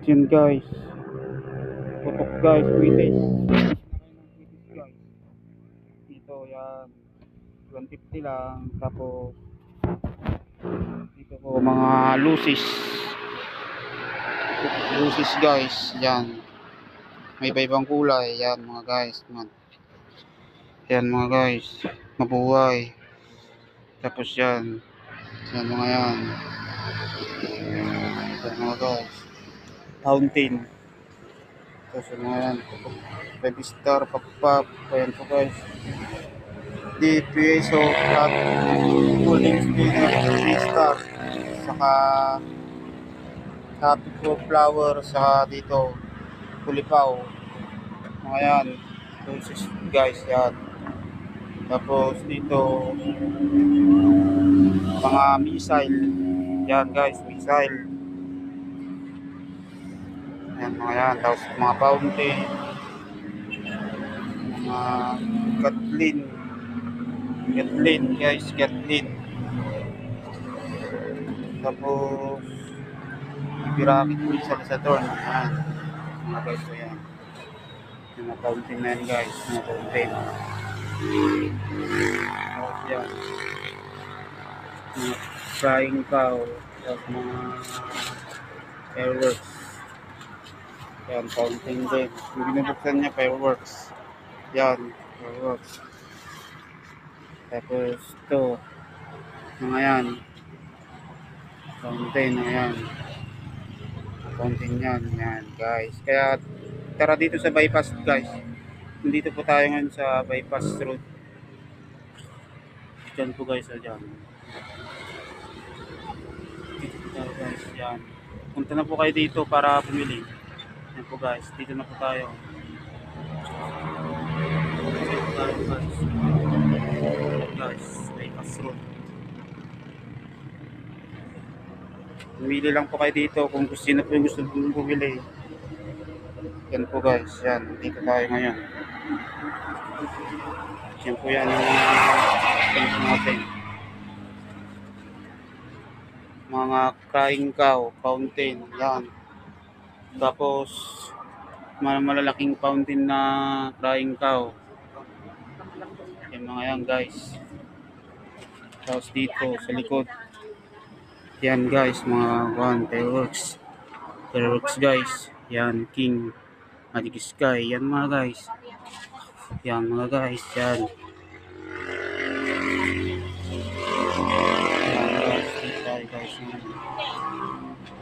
Yun guys, putok guys, British. Guys, dito yan, 150 lang. Tapos dito po mga lucis guys, yan. May iba-ibang kulay, yan mga guys. Yan mga guys, mabuhay. Tapos yan mga yan. Yan mga guys, fountain. Tapos yung mga yan, baby star, pop-pop. Ayan po guys, di peso at cooling spinner, baby star. Saka happy flower, sa dito kulipaw. Mga yan, doses guys, yan. Tapos dito mga missile, yan guys, missile. Yan mga yan. Tapos mga fountain, mga Gatlin guys, Gatlin. Tapos Pirakit po sa Saturn. Yan mga guys po yan. Yung mga fountain na yan guys, mga fountain. Tapos yan, mga frying cow. Tapos mga fireworks. Yan, fountain din. Yung binubuksan niya, fireworks. Yan, fireworks. Tapos ito, mga yan, fountain, ayan. Fountain yan guys. Kaya tara dito sa bypass guys. Nandito po tayo ngayon sa bypass road. Diyan po guys, dyan. Dito po tayo guys, yan. Punta na po kayo dito para bumili. Yan po guys, dito na po tayo. Dito po tayo guys. Guys, bypass road. Bumili lang po kayo dito kung sino po yung gusto bumili. Yan po guys, yan. Dito tayo ngayon. Yan po yan yung mga natin. Mga crying cow, fountain, yan. Tapos malalaking fountain na crying cow. Yan mga yan guys. Tapos dito sa likod, yan guys, mga fireworks. Fireworks guys. Yan, King Magic Sky. Yan mga guys. Yan mga guys, yan.